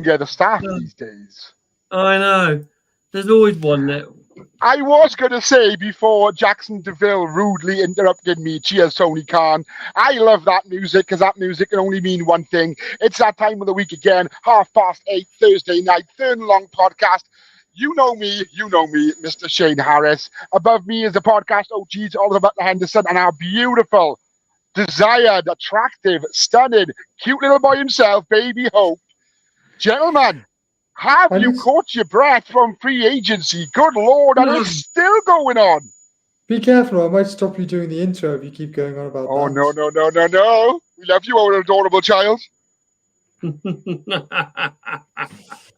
get the staff these days. I know. There's always one that... I was going to say before Jackson DeVille rudely interrupted me, cheers, Tony Khan. I love that music because that music can only mean one thing. It's that time of the week again, 8:30 Thursday night, third and long podcast. You know me, Mr. Shane Harris. Above me is the podcast OGs, Oliver Butler Henderson, and our beautiful, desired, attractive, stunning, cute little boy himself, Baby Hope. Gentlemen, have you caught your breath from free agency? Good Lord, and it's still going on. Be careful, I might stop you doing the intro if you keep going on about that. Oh, no. We love you, our adorable child.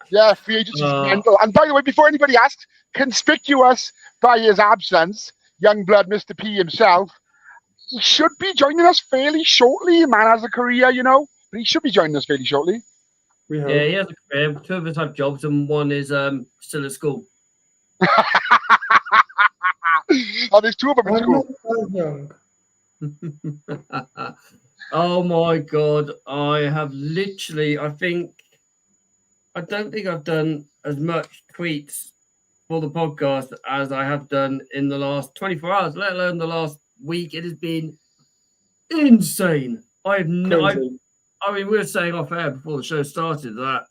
Yeah, free agency is mental. And by the way, before anybody asks, conspicuous by his absence, young blood Mr. P himself, he should be joining us fairly shortly. Man has a career, you know, but he should be joining us fairly shortly. We hope. Yeah, he has a career. Two of us have jobs, and one is still at school. Oh, there's two of them in school. Young. Oh my God! I have literally. I don't think I've done as much tweets for the podcast as I have done in the last 24 hours, let alone the last week. It has been insane. I mean, we were saying off air before the show started that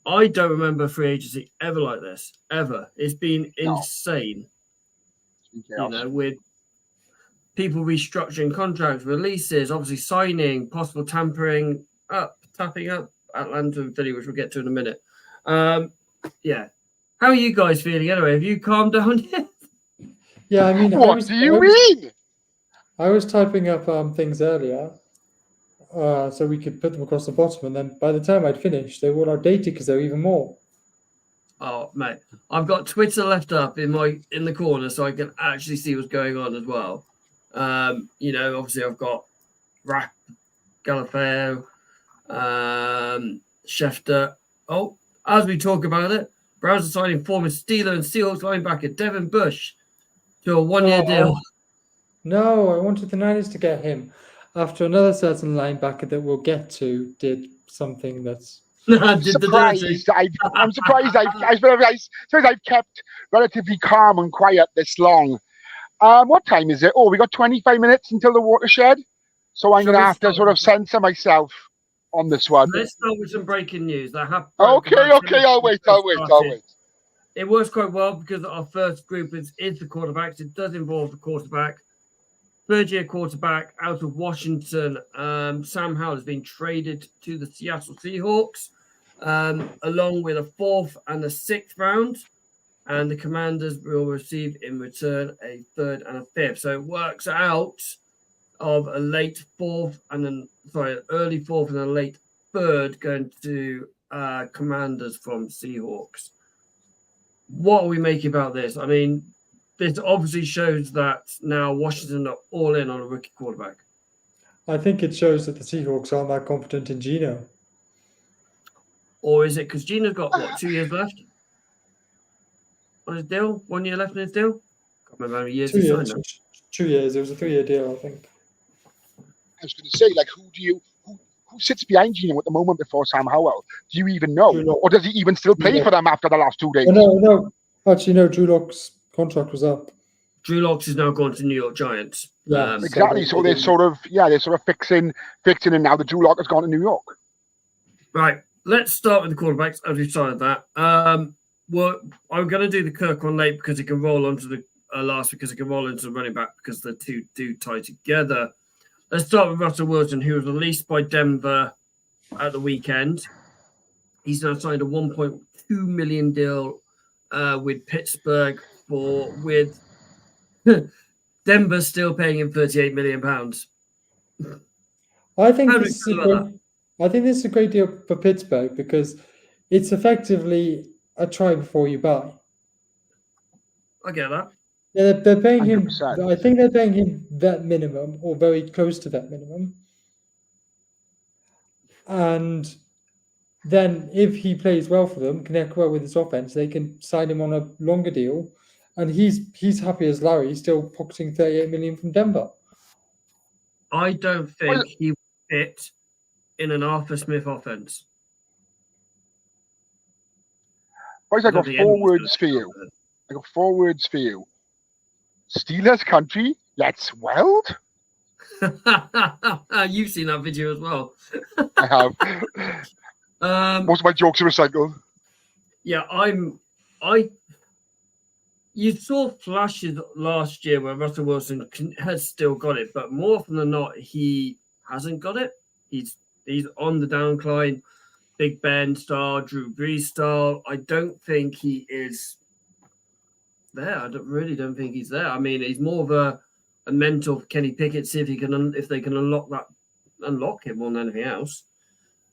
I don't remember free agency ever like this, ever. It's been insane. You know, with people restructuring contracts, releases, obviously signing, possible tapping up Atlanta and Philly, which we'll get to in a minute. Yeah. How are you guys feeling anyway? Have you calmed down yet? Yeah, I mean... What do you mean? I was typing up things earlier so we could put them across the bottom, and then by the time I'd finished, they were all outdated because there were even more. Oh, mate. I've got Twitter left up in the corner so I can actually see what's going on as well. You know, obviously I've got Rapp, Galafeo, Schefter. Oh, as we talk about it, Browns are signing former Steeler and Seahawks linebacker Devin Bush to a one-year deal. No, I wanted the Niners to get him after another certain linebacker that we'll get to did something that's... I'm surprised I've kept relatively calm and quiet this long. What time is it? Oh, we got 25 minutes until the watershed. So I'm going to have to sort of censor myself on this one. Let's start with some breaking news. Okay, I'll wait. It works quite well because our first group is the quarterbacks. It does involve the quarterback. Third-year quarterback out of Washington, Sam Howell has been traded to the Seattle Seahawks, along with a 4th and a 6th round. And the Commanders will receive in return a 3rd and a 5th. So it works out of a late 4th and an early 4th and a late 3rd going to Commanders from Seahawks. What are we making about this? I mean, this obviously shows that now Washington are all in on a rookie quarterback. I think it shows that the Seahawks aren't that confident in Geno. Or is it because Geno's got, 2 years left on his deal? 1 year left in his deal? Can't remember how many years he signed. 2 years. It was a 3-year deal, I think. I was going to say, like, who sits behind Geno at the moment before Sam Howell? Do you even know? Or does he even still play for them after the last 2 days? No. Actually, no, Drew Lock's contract was up. Drew Lock's is now gone to New York Giants. Yeah, exactly. So they're sort of fixing, and now the Drew Lock has gone to New York. Right. Let's start with the quarterbacks. As we've started that, I'm going to do the Kirk one late because it can roll onto the last because it can roll into the running back because the two do tie together. Let's start with Russell Wilson, who was released by Denver at the weekend. He's now signed a $1.2 million deal with Pittsburgh with Denver still paying him £38 million. I think this is a great deal for Pittsburgh because it's effectively a try before you buy. I get that. Yeah, they're paying 100%. him. I think they're paying him that minimum or very close to that minimum. And then if he plays well for them, connect well with his offense, they can sign him on a longer deal. And he's happy as Larry. He's still pocketing $38 million from Denver. I don't think he will fit in an Arthur Smith offense. Boys, I got don't think 4 anyone's gonna words for you. I got 4 words for you. Steelers country, let's weld. You've seen that video as well. I have. Most of my jokes are recycled. Yeah, you saw flashes last year where Russell Wilson has still got it, but more often than not, he hasn't got it. He's on the downcline. Big Ben style, Drew Brees style. I don't think he is there. I really don't think he's there. I mean, he's more of a mentor for Kenny Pickett. See if he can, if they can unlock him more than anything else.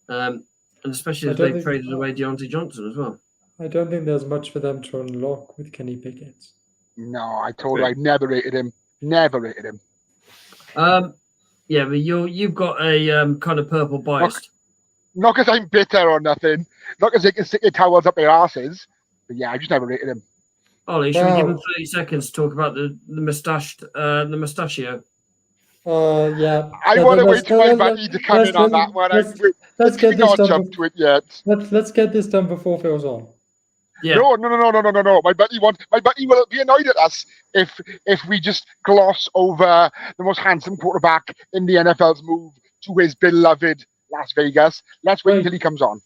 And especially as they've traded away Deontay Johnson as well. I don't think there's much for them to unlock with Kenny Pickett. No, I told her I never rated him. Never rated him. Yeah, but you've got a kind of purple bias. Not because I'm bitter or nothing. Not because they can stick their towels up their asses. But yeah, I just never rated him. Ollie, should we give him 30 seconds to talk about the mustachio? Yeah. I want to wait till my buddy to come in on that one. Let's get this done. Jump to it yet. Let's get this done before Phil's on. Yeah. No. My buddy will be annoyed at us if we just gloss over the most handsome quarterback in the NFL's move to his beloved Las Vegas. Let's wait until he comes on.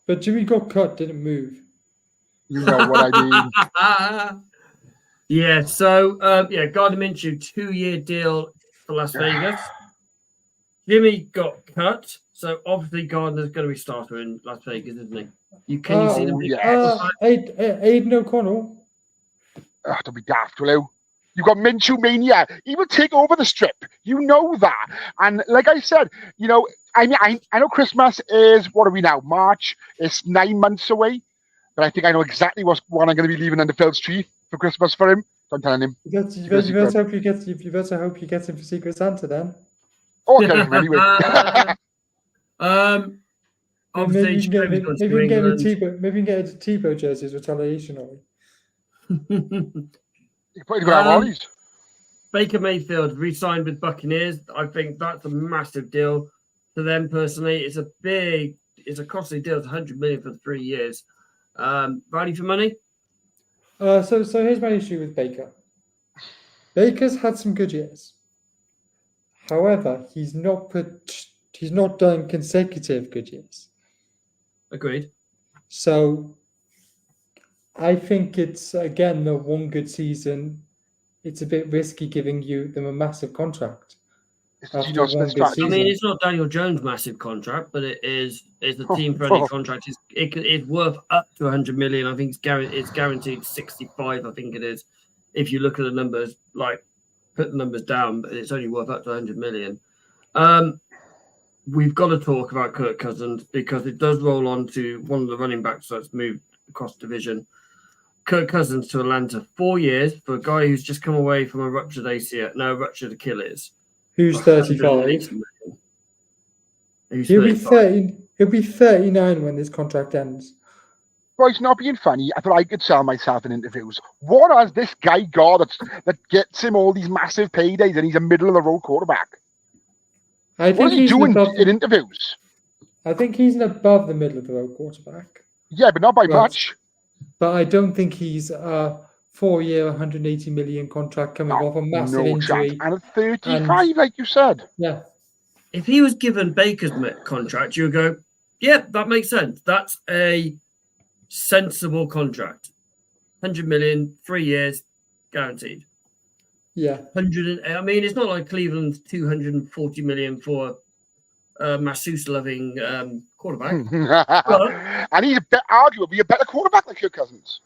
But Jimmy got cut, didn't move. You know what I mean. Yeah, so Gardner Minshew, 2-year deal for Las Vegas. Jimmy got cut, so obviously Gardner's going to be starter in Las Vegas, isn't he? Can you see the big Aiden O'Connell? Don't be daft, will you? You've got Minshew Mania. He will take over the strip. You know that. And like I said, I know Christmas is, what are we now, March? It's 9 months away. But I think I know exactly what one I'm going to be leaving under Phil's tree for Christmas for him. So I'm telling him. You better hope you get him for Secret Santa then. Oh, I'll get him anyway. Obviously, maybe we can get a Tebow jersey as retaliation on Baker Mayfield re-signed with Buccaneers. I think that's a massive deal to them personally. It's a costly deal. It's $100 million for 3 years. Ready for money? So here's my issue with Baker. Baker's had some good years. However, he's not done consecutive good years. Agreed. So I think it's, again, the one good season. It's a bit risky giving them a massive contract. I mean, it's not Daniel Jones' massive contract, but it's a team-friendly contract. It's worth up to $100 million. I think it's guaranteed 65. I think it is. If you look at the numbers, put the numbers down, but it's only worth up to $100 million. We've got to talk about Kirk Cousins because it does roll on to one of the running backs that's moved across division. Kirk Cousins to Atlanta, 4 years for a guy who's just come away from a ruptured Achilles. Who's 35? He'll be 30. He'll be 39 when this contract ends. Boys, not being funny, I thought I could sell myself in interviews. What has this guy got that gets him all these massive paydays and he's a middle-of-the-road quarterback? What is he doing in interviews? I think he's an above the middle-of-the-road quarterback. Yeah, but not by much. But I don't think he's a 4-year, $180 million contract coming off a massive injury. Chance. And at 35, like you said. Yeah. If he was given Baker's contract, you would go, yeah, that makes sense. That's a sensible contract. $100 million, 3 years, guaranteed. Yeah. I mean, it's not like Cleveland's $240 million for a masseuse-loving quarterback. And he's arguably a better quarterback than Kirk Cousins.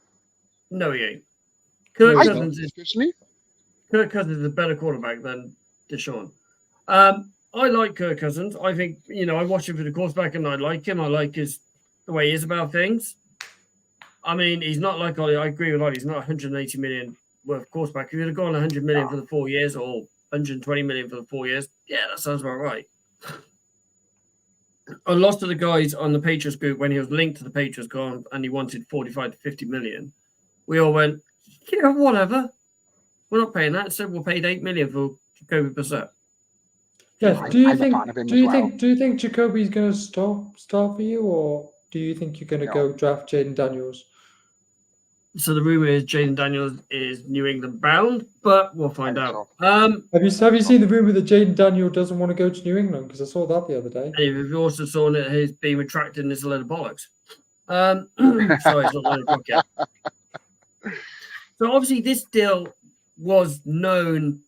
No, he ain't. Kirk Cousins is a better quarterback than Deshaun. I like Kirk Cousins. I think, I watch him for the quarterback and I like him. I like the way he is about things. I mean, he's not like Ollie. I agree with Ollie. He's not $180 million worth quarterback. If you'd have gone $100 million for the 4 years or $120 million for the 4 years, yeah, that sounds about right. A lot of the guys on the Patriots group, when he was linked to the Patriots gone and he wanted 45 to 50 million, we all went, yeah, whatever. We're not paying that. Instead, we'll pay $8 million for Jacoby Brissett. Yeah. Do you think Jacoby's going to start for you, or do you think you're going to go draft Jaden Daniels? So the rumor is Jaden Daniels is New England bound, but we'll find I out. think Have you seen the rumor that Jaden Daniel doesn't want to go to New England? Because I saw that the other day. And we've also saw that he's being retracted and it's a load of bollocks. Sorry, it's not 9 o'clock yet. So obviously this deal was known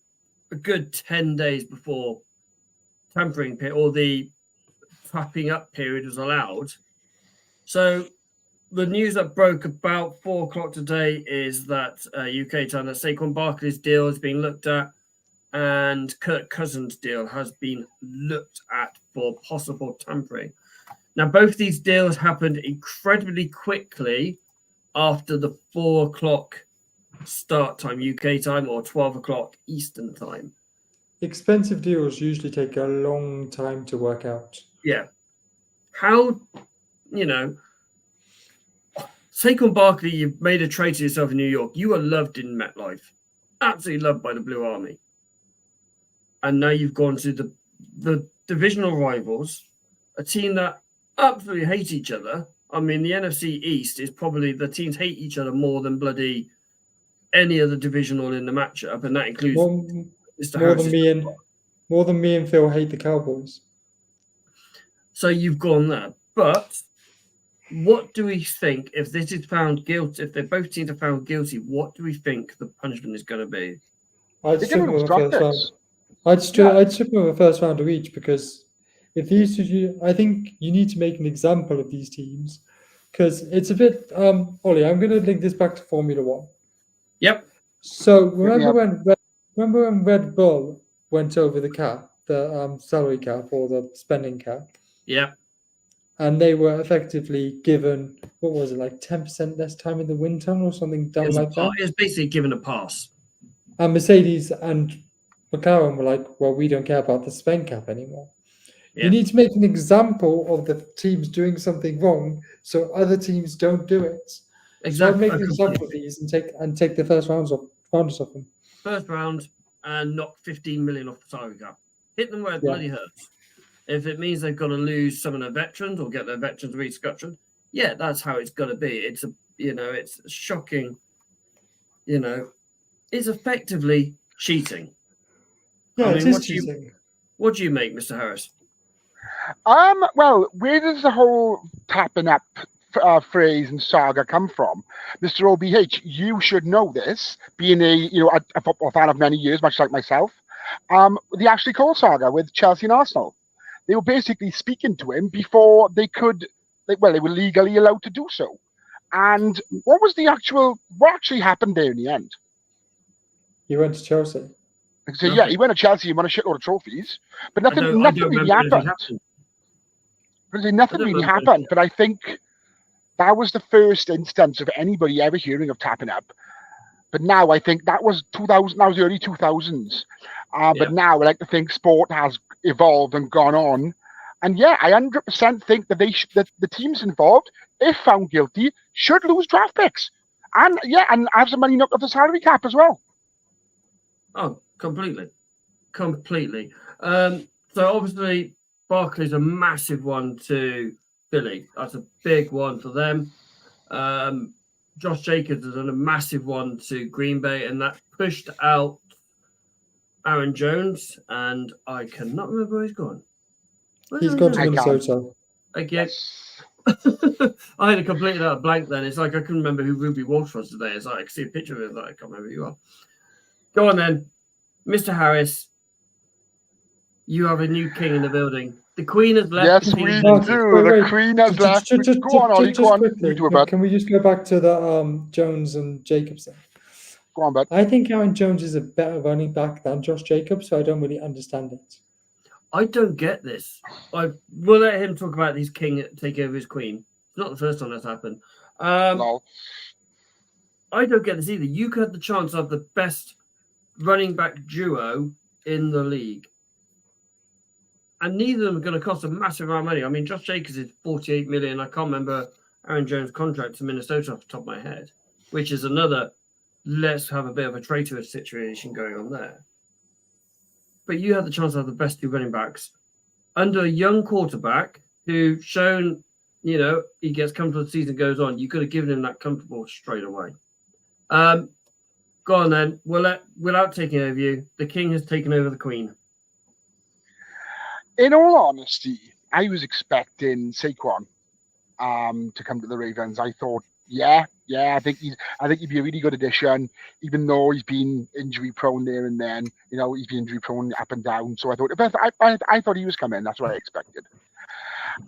a good 10 days before tampering period or the wrapping up period was allowed. So the news that broke about 4 o'clock today is that UK time that Saquon Barkley's deal is being looked at and Kirk Cousins' deal has been looked at for possible tampering. Now, both these deals happened incredibly quickly after the 4 o'clock start time, UK time, or 12 o'clock Eastern time. Expensive deals usually take a long time to work out. Yeah. How, Saquon Barkley, you've made a trade to yourself in New York. You are loved in MetLife. Absolutely loved by the Blue Army. And now you've gone to the divisional rivals, a team that absolutely hate each other. I mean, the NFC East is probably the teams hate each other more than bloody any other divisional in the matchup, and that includes Mr. Harris. More than me and Phil hate the Cowboys. So you've gone there. But what do we think if this is found guilty? If they both teams are found guilty, what do we think the punishment is going to be? I'd strip them with a first round of each, because if these two, I think you need to make an example of these teams, because it's a bit. Ollie, I'm going to link this back to Formula One. Yep. So remember when Red Bull went over the cap, the salary cap or the spending cap? Yeah. And they were effectively given, what was it, like 10% less time in the wind tunnel or something dumb like that? It was basically given a pass. And Mercedes and McLaren were like, well, we don't care about the spend cap anymore. Yeah. You need to make an example of the teams doing something wrong so other teams don't do it. Exactly. So make an example of these and take the first rounders off them. First round and knock 15 million off the salary cap. Hit them where it bloody hurts. If it means they've got to lose some of their veterans or get their veterans restructured, yeah, that's how it's got to be. It's it's shocking. It's effectively cheating. Yeah, it is cheating. What do you make, Mr. Harris? Well, where does the whole tapping up phrase and saga come from? Mr. OBH, you should know this, being a football fan of many years, much like myself. The Ashley Cole saga with Chelsea and Arsenal. They were basically speaking to him before they could, they were legally allowed to do so. And what actually happened there in the end? He went to Chelsea. So yeah, he went to Chelsea and won a shitload of trophies, but nothing really happened. Nothing really happened. But I think that was the first instance of anybody ever hearing of tapping up. But now I think that was 2000. That was the early 2000s. But now I like to think sport has evolved and gone on. And yeah, I 100% think that that the teams involved, if found guilty, should lose draft picks, and have some money knocked off the salary cap as well. Oh, completely. So obviously, Barkley's a massive one to Philly. That's a big one for them. Josh Jacobs is a massive one to Green Bay, and that pushed out Aaron Jones, and I cannot remember where he's gone. He's gone to Minnesota. Again. I had a complete blank then. It's like I couldn't remember who Ruby Walsh was today. It's like I can see a picture of him, but I can't remember who you are. Go on then. Mr. Harris, you have a new king in the building. The Queen has left. Yes, we do. The Queen has left. Go on, Ollie. Go on. Can we just go back to the Jones and Jacobson? Go on, bud. I think Aaron Jones is a better running back than Josh Jacobs, so I don't really understand it. I don't get this. We'll let him talk about his king take over his queen. It's not the first time that's happened. No. I don't get this either. You could have the chance of the best running back duo in the league. And neither of them are going to cost a massive amount of money. I mean, Josh Jacobs is $48 million. I can't remember Aaron Jones' contract to Minnesota off the top of my head, which is another, let's have a bit of a traitorous situation going on there. But you had the chance to have the best two running backs under a young quarterback who's shown, he gets comfortable as the season goes on. You could have given him that comfortable straight away. Go on then. Without taking over you, the king has taken over the queen. In all honesty, I was expecting Saquon to come to the Ravens. I thought, I think he'd be a really good addition, even though he's been injury prone there and then. He's been injury prone up and down. So I thought he was coming. That's what I expected.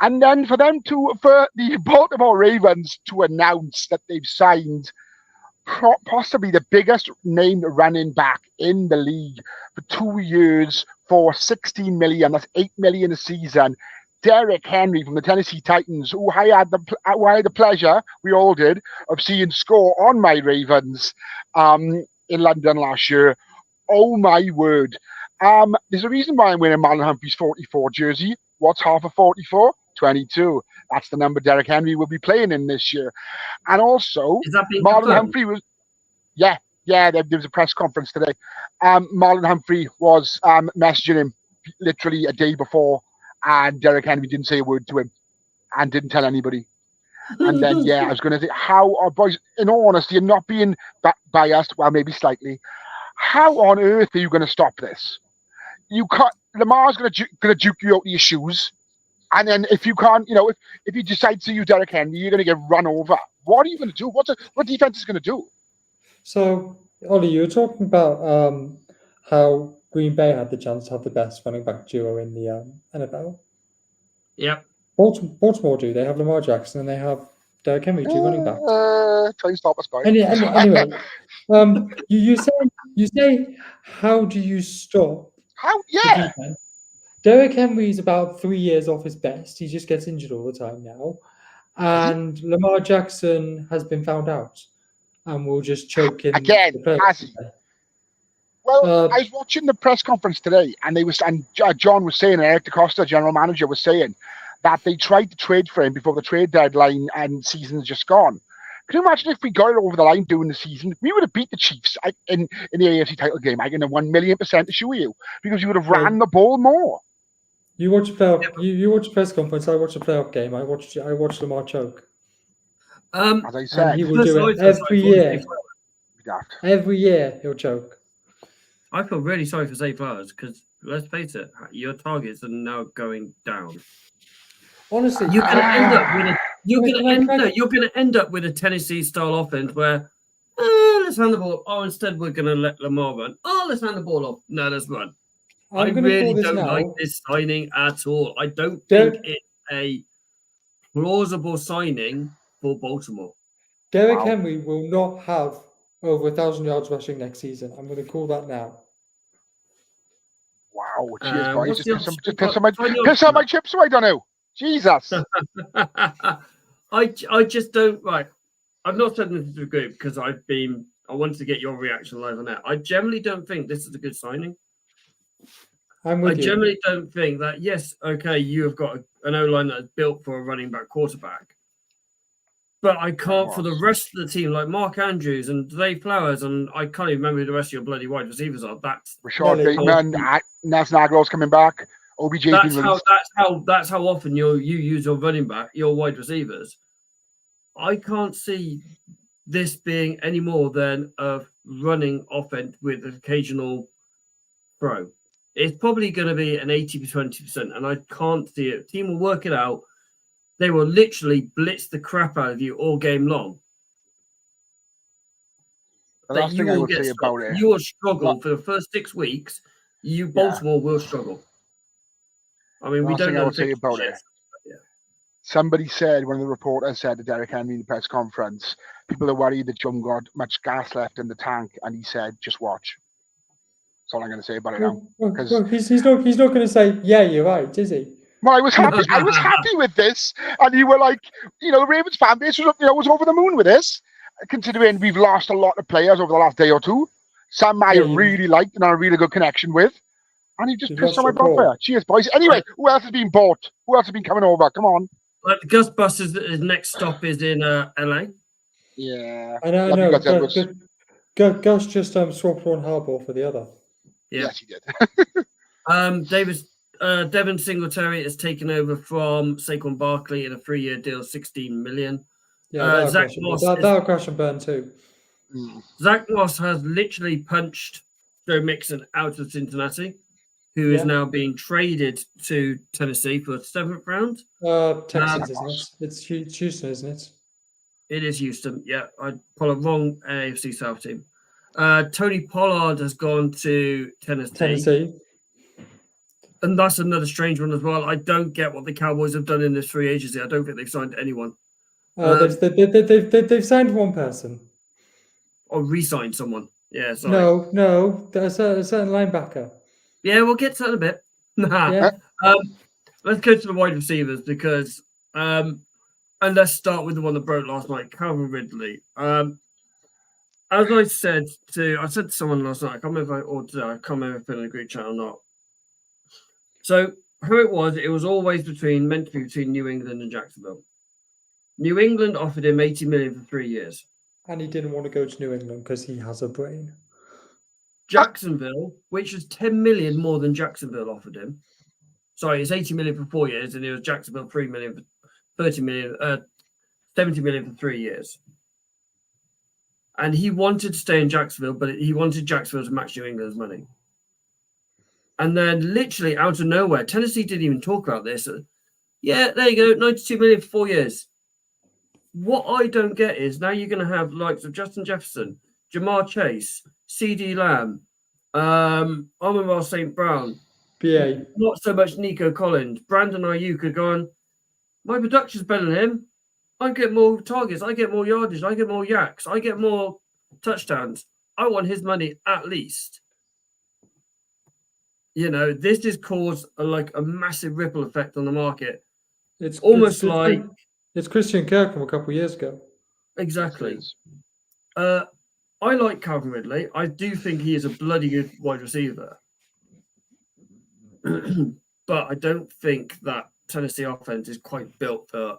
And then for the Baltimore Ravens to announce that they've signed possibly the biggest named running back in the league for 2 years for $16 million. That's $8 million a season. Derrick Henry from the Tennessee Titans, who I had the pleasure, we all did, of seeing score on my Ravens in London last year. Oh my word! There's a reason why I'm wearing Marlon Humphrey's 44 jersey. What's half of 44? 22. That's the number Derrick Henry will be playing in this year. And also, Marlon Humphrey was, there was a press conference today. Marlon Humphrey was messaging him literally a day before, and Derrick Henry didn't say a word to him and didn't tell anybody. And then, I was going to say, how are boys, in all honesty, and not being biased, well, maybe slightly, how on earth are you going to stop this? Lamar's going to juke you out of your shoes. And then if you can't, if you decide to use Derrick Henry, you're going to get run over. What are you going to do? What defense is going to do? So, Ollie, you were talking about how Green Bay had the chance to have the best running back duo in the NFL. Yep. Baltimore do. They have Lamar Jackson and they have Derrick Henry, two running backs. Try and stop us, boy. Anyway, you say, how do you stop? How? Yeah. Derrick Henry is about 3 years off his best. He just gets injured all the time now. And Lamar Jackson has been found out and will just choke in. Again, has he? Well, I was watching the press conference today, and John was saying, and Eric DeCosta, general manager, was saying that they tried to trade for him before the trade deadline and season's just gone. Can you imagine if we got it over the line during the season? We would have beat the Chiefs in the AFC title game. I can 1,000,000% assure you, because you would have ran the ball more. You watch playoff. You watch the press conference. I watch the playoff game. I watched Lamar choke. As I said, he will do it every year. Every year he'll choke. I feel really sorry for Zay Flowers because let's face it, your targets are now going down. Honestly, you're going to end up with a Tennessee style offense where let's hand the ball. Oh, instead we're going to let Lamar run. Oh, let's hand the ball off. No, let's run. I really don't like this signing at all. I don't think it's a plausible signing for Baltimore. Derrick Henry will not have over 1,000 yards rushing next season. I'm going to call that now. Wow, cheers, guys. Just piss on my chips so I don't know. Jesus. I just don't, right. I've not said this to the group because I wanted to get your reaction live on that. I generally don't think this is a good signing. I generally don't think that, yes, okay, you have got an O-line that is built for a running back quarterback. But I can't, for the rest of the team, like Mark Andrews and Zay Flowers, and I can't even remember who the rest of your bloody wide receivers are. That's Rashad Bateman, Nelson Aguilar's coming back. OBJ's been released. That's how often you use your running back, your wide receivers. I can't see this being any more than a running offense with an occasional throw. It's probably going to be an 80 to 20%, and I can't see it. Team will work it out. They will literally blitz the crap out of you all game long. The last thing I would say about it, you will struggle for the first 6 weeks. Baltimore will struggle. I mean, we don't know what to say about it. Somebody said, one of the reporters said to Derrick Henry in the press conference, people are worried that John got much gas left in the tank, and he said, just watch. That's all I'm going to say about it now. Well, he's not going to say, yeah, you're right, is he? Well, I was happy with this, and you were like, the Ravens fan base was over the moon with this, considering we've lost a lot of players over the last day or two. Some I really liked and had a really good connection with, and he just pissed on my bonfire. Cheers, boys. Anyway, who else has been bought? Who else has been coming over? Come on. Like the Ghostbusters, his next stop is in LA. Yeah, I know. Gus just swapped one Harbaugh for the other. Yeah. Yes, he did. Devin Singletary has taken over from Saquon Barkley in a 3-year deal, $16 million. Yeah, that'll crash and burn too. Zach Moss has literally punched Joe Mixon out of Cincinnati, who is now being traded to Tennessee for the 7th round. Texans, isn't it? It's Houston, isn't it? It is Houston. Yeah, I pull a wrong AFC South team. Tony Pollard has gone to Tennessee. And that's another strange one as well. I don't get what the Cowboys have done in this free agency. I don't think they've signed anyone. They've signed one person. Or re-signed someone. Yeah, sorry. No, there's a certain linebacker. Yeah, we'll get to that in a bit. Yeah. Let's go to the wide receivers because, and let's start with the one that broke last night, Calvin Ridley. As I said to someone last night, I can't remember if it's in a group chat or not. So who it was always meant to be between New England and Jacksonville. New England offered him $80 million for 3 years. And he didn't want to go to New England because he has a brain. Jacksonville, which was $10 million more than Jacksonville offered him. Sorry, it's $80 million for 4 years, and it was Jacksonville $3 million for $70 million for 3 years. And he wanted to stay in Jacksonville, but he wanted Jacksonville to match New England's money. And then literally out of nowhere, Tennessee didn't even talk about this. Yeah, there you go, $92 million for 4 years. What I don't get is now you're going to have likes of Justin Jefferson, Jamar Chase, CD Lamb, Amon-Ra St. Brown, BA. Not so much Nico Collins, Brandon Ayuk could go on. My production's better than him. I get more targets, I get more yardage, I get more yaks, I get more touchdowns. I want his money at least. You know, this has caused a massive ripple effect on the market. It's Christian Kirk from a couple of years ago. Exactly. I like Calvin Ridley. I do think he is a bloody good wide receiver. But I don't think that Tennessee offense is quite built for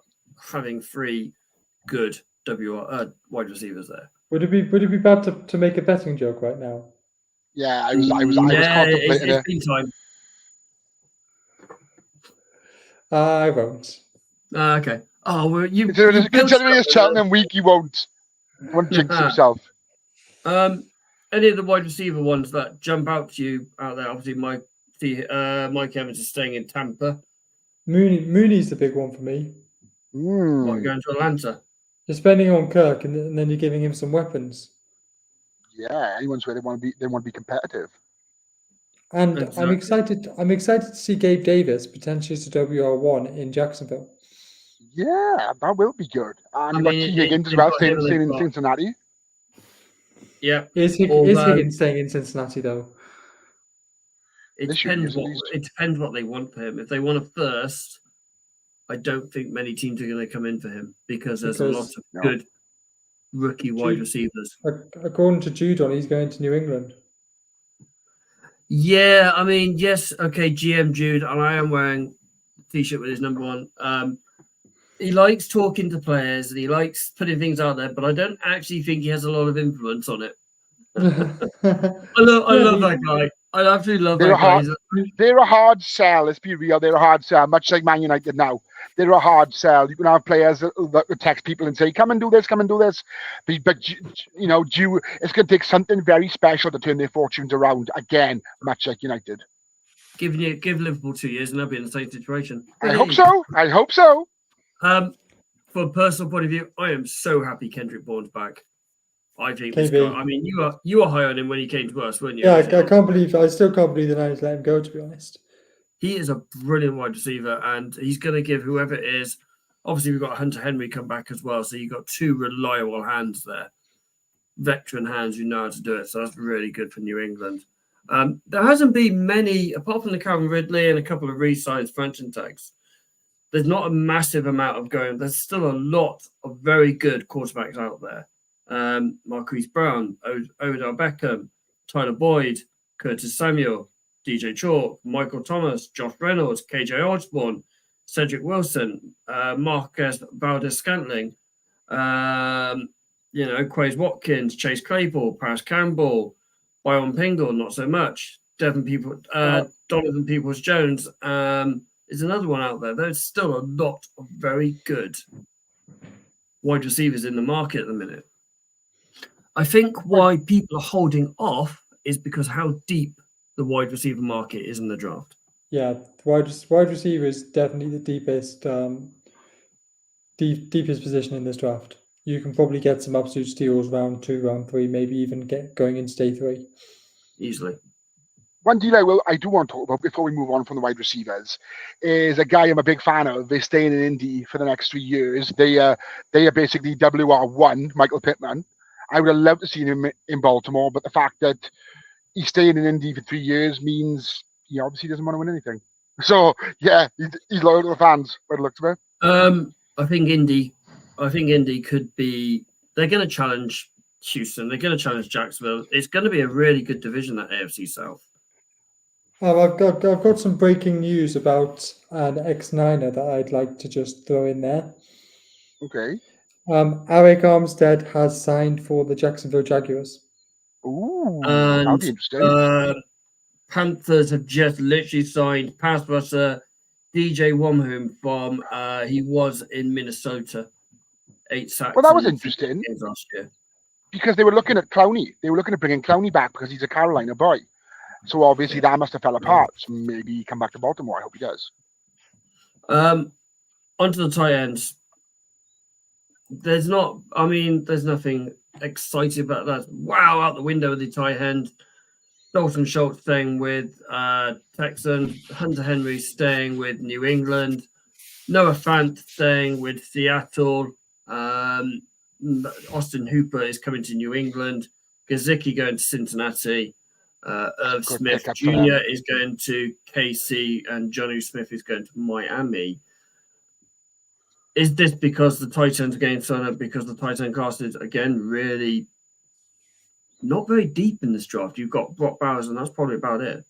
having 3 good wide receivers there. Would it be bad to make a betting joke right now? Yeah, I was contemplating it's been time. I won't. Okay. Oh, well, considering it's Cheltenham week, you won't jinx himself. Any of the wide receiver ones that jump out to you out there? Obviously, Mike Evans is staying in Tampa. Mooney's the big one for me. Going to Atlanta. You're spending on Kirk, and then you're giving him some weapons. Yeah, anyone's where they want to be competitive. And exactly. I'm excited to see Gabe Davis potentially as a WR1 in Jacksonville. Yeah, that will be good. And you got T. Higgins as well, staying in Cincinnati. Yeah. Is Higgins staying in Cincinnati though? It depends what they want for him. If they want a first, I don't think many teams are going to come in for him because there's a lot of good rookie wide receivers. According to Judon, he's going to New England. Yeah, I mean, yes, okay, GM Jude, and I am wearing a t-shirt with his number 1. He likes talking to players and he likes putting things out there, but I don't actually think he has a lot of influence on it. I love that guy. I absolutely love that guy. They're a hard sell. Let's be real. They're a hard sell, much like Man United now. They're a hard sell. You can have players that text people and say, "Come and do this, come and do this." But you know, it's going to take something very special to turn their fortunes around again, much like United. Give Liverpool 2 years and they'll be in the same situation. I hope so. From a personal point of view, I am so happy Kendrick Bourne's back. I think this guy. I mean, you were high on him when he came to us, weren't you? Yeah, I still can't believe the Niners let him go, to be honest. He is a brilliant wide receiver, and he's going to give whoever it is. Obviously, we've got Hunter Henry come back as well, so you've got 2 reliable hands there, veteran hands who know how to do it. So that's really good for New England. There hasn't been many, apart from the Calvin Ridley and a couple of re-signs, franchise tags. There's not a massive amount of going. There's still a lot of very good quarterbacks out there. Marquise Brown, Odell Beckham, Tyler Boyd, Curtis Samuel, DJ Chalk, Michael Thomas, Josh Reynolds, KJ Osborne, Cedric Wilson, Marquez Valdez-Scantling, Quays Watkins, Chase Claypool, Paris Campbell, Byron Pingle, not so much. Donovan Peoples-Jones is another one out there. There's still a lot of very good wide receivers in the market at the minute. I think why people are holding off is because how deep the wide receiver market is in the draft. Yeah, wide receiver is definitely the deepest deepest position in this draft. You can probably get some absolute steals round 2, round 3, maybe even get going into day 3 easily. One deal I do want to talk about before we move on from the wide receivers is a guy I'm a big fan of. They're staying in Indy for the next 3 years. They are basically WR1, Michael Pittman. I would have loved to see him in Baltimore, but the fact that he's staying in Indy for 3 years means he obviously doesn't want to win anything. So yeah, he's loyal to the fans by the looks of it. I think Indy could be. They're going to challenge Houston. They're going to challenge Jacksonville. It's going to be a really good division, that AFC South. I've got some breaking news about an ex-Niner that I'd like to just throw in there. Okay. Arik Armstead has signed for the Jacksonville Jaguars. Ooh, that'll be interesting. Panthers have just literally signed pass rusher DJ Womham from he was in Minnesota. 8 sacks. Well, that was interesting last year. Because they were looking at Clowney. They were looking at bringing Clowney back because he's a Carolina boy. So obviously that must have fell apart. So maybe he come back to Baltimore. I hope he does. Onto the tight ends. There's nothing exciting about that. Wow, out the window with the tight end. Dalton Schultz staying with Texans. Hunter Henry staying with New England. Noah Fant staying with Seattle. Austin Hooper is coming to New England. Gesicki going to Cincinnati. Irv Smith Jr. is going to KC, and Jonnu Smith is going to Miami. Is this because the tight ends are getting signed up because the tight end class is, again, really not very deep in this draft? You've got Brock Bowers, and that's probably about it.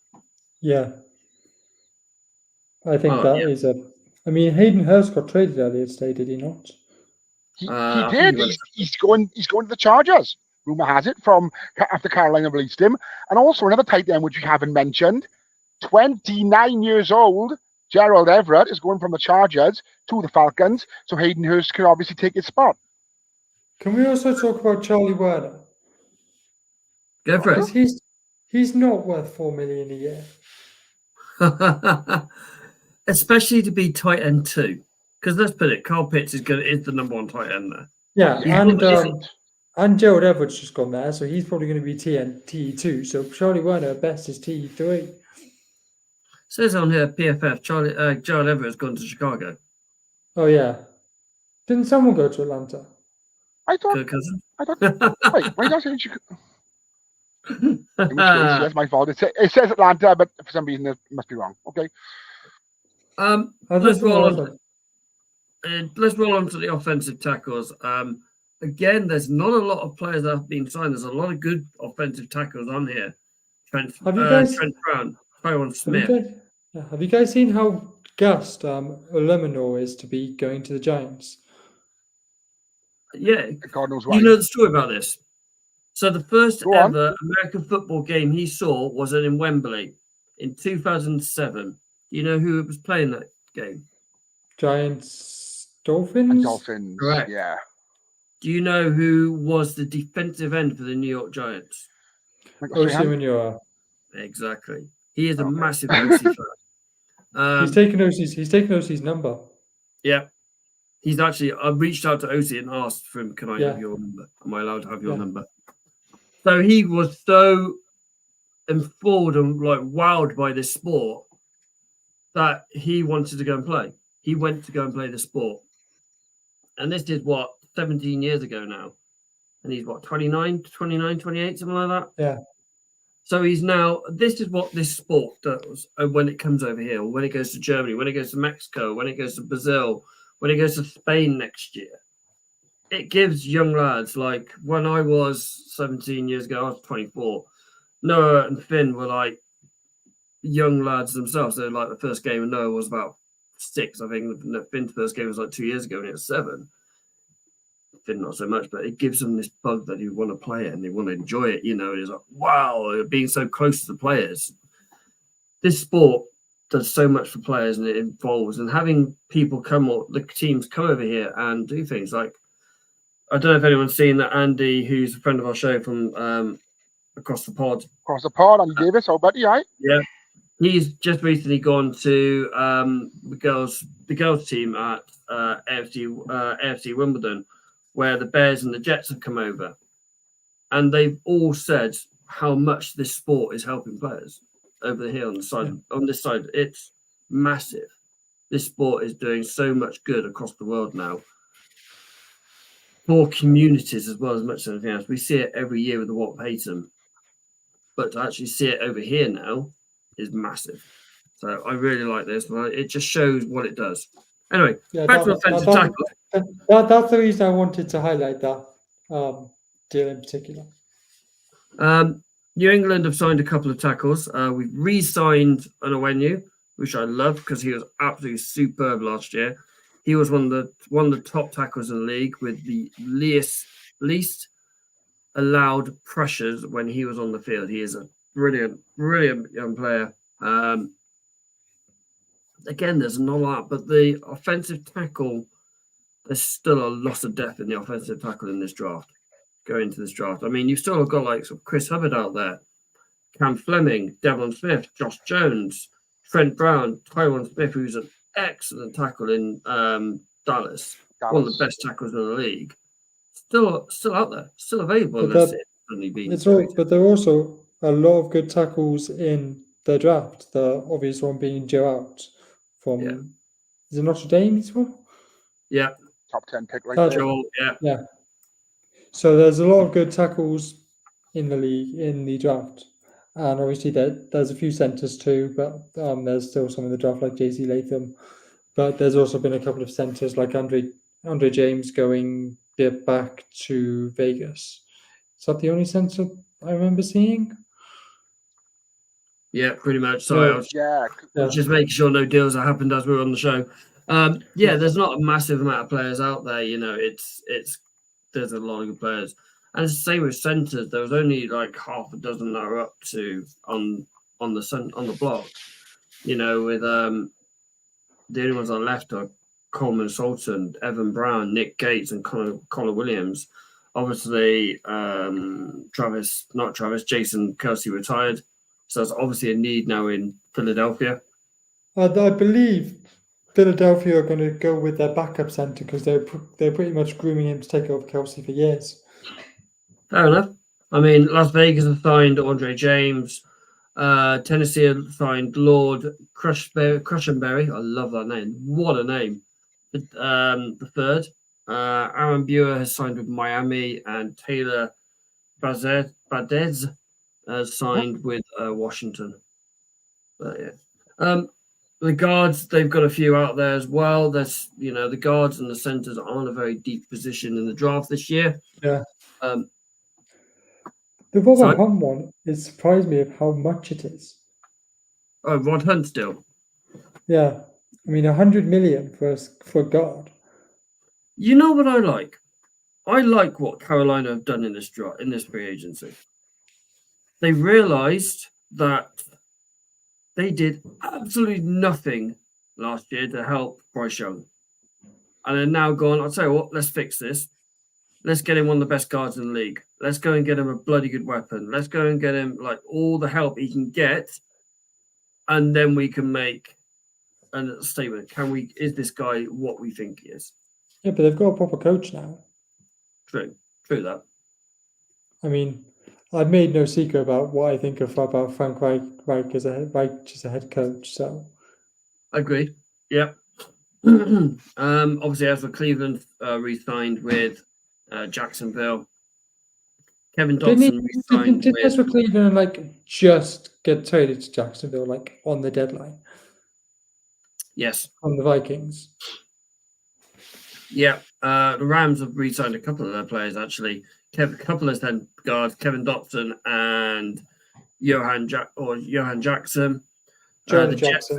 Yeah. I think is a... I mean, Hayden Hurst got traded earlier today, did he not? He did. He's going to the Chargers. Rumor has it from after Carolina released him. And also another tight end which we haven't mentioned, 29 years old, Gerald Everett is going from the Chargers to the Falcons. So Hayden Hurst can obviously take his spot. Can we also talk about Charlie Werner? Go for it. He's not worth $4 million a year. Especially to be tight end 2. Because let's put it, Kyle Pitts is the number 1 tight end there. Yeah, and Gerald Everett's just gone there, so he's probably going to be TE2. So Charlie Werner at best is TE3. Says on here, PFF, Gerald Everett has gone to Chicago. Oh yeah, didn't someone go to Atlanta? I thought. Wait, why did I say Chicago? That's my fault. It says Atlanta, but for some reason it must be wrong. Okay. Let's roll on. Let's roll on to the offensive tackles. Again, there's not a lot of players that have been signed. There's a lot of good offensive tackles on here. Trent Brown, Tyron Smith. Have you guys seen how gassed Lemonor is to be going to the Giants? Yeah. God knows why. You know the story about this. So the first ever American football game he saw was in Wembley in 2007. Do you know who was playing that game? Giants, Dolphins? Dolphins, correct. Yeah. Do you know who was the defensive end for the New York Giants? Osi Manura. Exactly. He is a massive Osi fan. He's taken Osi's number. Yeah. He's actually, I reached out to Osi and asked for him, can I have your number? Am I allowed to have your number? So he was so enthralled and wowed by this sport that he wanted to go and play. He went to go and play the sport. And this is 17 years ago now. And he's 29, 28, something like that? Yeah. So he's now, this is what this sport does when it comes over here, when it goes to Germany, when it goes to Mexico, when it goes to Brazil, when it goes to Spain next year. It gives young lads, like when I was 17 years ago, I was 24. Noah and Finn were young lads themselves. So the first game of Noah was about 6, I think. Finn's first game was 2 years ago and it was 7. Finn not so much, but it gives them this bug that you want to play it and they want to enjoy it. It's wow, being so close to the players. This sport does so much for players and it involves, and having people the teams come over here and do things like I don't know if anyone's seen that Andy, who's a friend of our show from across the pod. Across the pod, Andy Davis, oh buddy, aye. Yeah. He's just recently gone to the girls team at AFC Wimbledon, where the Bears and the Jets have come over, and they've all said how much this sport is helping players over here on the side. Yeah. On this side, it's massive. This sport is doing so much good across the world now for communities as well as much as anything else. We see it every year with the Wat Payton, but to actually see it over here now is massive. So I really like this. It just shows what it does. Anyway, back to offensive tackle. That's the reason I wanted to highlight that deal in particular. New England have signed a couple of tackles. We've re-signed Onwenu, which I love because he was absolutely superb last year. He was one of the top tackles in the league with the least allowed pressures when he was on the field. He is a brilliant young player. Again, there's not a lot, but the offensive tackle, there's still a lot of depth in the offensive tackle in this draft. Going into this draft, I mean, you've still got like Chris Hubbard out there, Cam Fleming, Devon Smith, Josh Jones, Trent Brown, Tyron Smith, who's an excellent tackle in Dallas, one of the best tackles in the league. Still out there, still available. But there are also a lot of good tackles in the draft. The obvious one being Joe Out from is it Notre Dame as well? Yeah, top 10 pick right there. Joel, yeah. So there's a lot of good tackles in the league in the draft, and obviously there's a few centers too. But there's still some in the draft like JC Latham. But there's also been a couple of centers like Andre James going back to Vegas. Is that the only center I remember seeing? Yeah, pretty much. Sorry, I was just making sure no deals that happened as we were on the show. There's not a massive amount of players out there. You know, there's a lot of good players, and it's the same with centers. There was only like half a dozen that are up to on the block. You know, with the only ones on left are Coleman Sultan, Evan Brown, Nick Gates, and Connor Williams. Obviously, Jason Kelsey retired. So there's obviously a need now in Philadelphia. I believe Philadelphia are going to go with their backup center because they're pretty much grooming him to take over Kelsey for years. Fair enough. I mean, Las Vegas have signed Andre James. Tennessee have signed Lord Cushenberry. I love that name. What a name. The third. Aaron Buer has signed with Miami, and Taylor Badez has signed with Washington. But the guards, they've got a few out there as well. There's, the guards and the centers aren't a very deep position in the draft this year. Yeah. The Robert Hunt one, it surprised me of how much it is. Oh, Rod Hunt still. Yeah. I mean, 100 million for a guard. You know what I like? I like what Carolina have done in this free agency. They realized that they did absolutely nothing last year to help Bryce Young. And they're now gone, I'll tell you what, let's fix this. Let's get him one of the best guards in the league. Let's go and get him a bloody good weapon. Let's go and get him like all the help he can get. And then we can make a statement. Is this guy what we think he is? Yeah, but they've got a proper coach now. True that. I mean, I've made no secret about what I think about Frank Reich as a head coach. So, agreed. Yep. Obviously, as for Cleveland, re-signed with Jacksonville. Kevin Dotson re-signed did Ezra Cleveland just get traded to Jacksonville on the deadline? Yes. On the Vikings. Yeah, the Rams have re-signed a couple of their players actually. A couple of then guards, Kevin Dotson and Johan Jackson. The Jets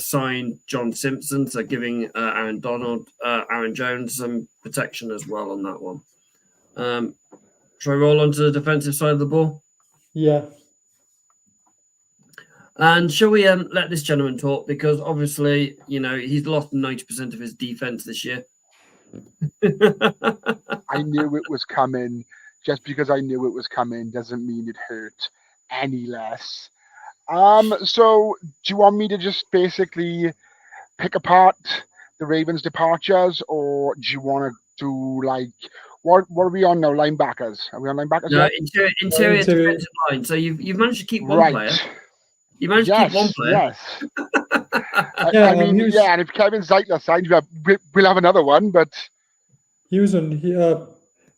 signed John Simpson, so giving Aaron Jones some protection as well on that one. Shall I roll onto the defensive side of the ball? Yeah. And shall we let this gentleman talk? Because obviously, he's lost 90% of his defense this year. I knew it was coming. Just because I knew it was coming doesn't mean it hurt any less. So do you want me to just basically pick apart the Ravens' departures, or do you want to do like what are we on now? Linebackers? Are we on linebackers No, yet? interior Interior. defensive line. So you've managed to keep one Right. player. You managed to keep one player. Yes. Yeah, I mean, he was- yeah, and if Kevin Zeitler signs, we'll have another one. But He was on.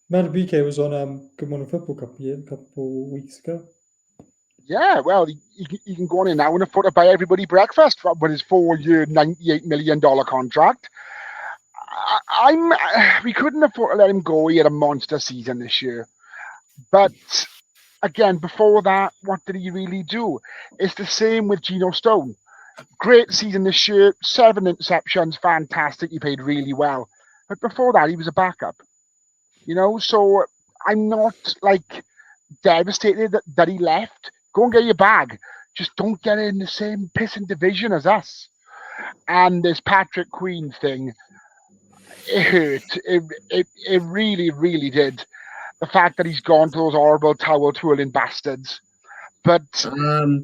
Matt BK was on Good Morning Football a couple weeks ago. yeah, well, he can go on in now and afford to buy everybody breakfast with his 4-year, $98 million contract. We couldn't afford to let him go. He had a monster season this year. But again, before that, what did he really do? It's the same with Geno Stone. Great season this year, 7 interceptions, fantastic. He played really well. But before that, he was a backup. So I'm not like devastated that he left. Go and get your bag. Just don't get in the same pissing division as us. And this Patrick Queen thing, it hurt. It really, really did. The fact that he's gone to those horrible towel twirling bastards. But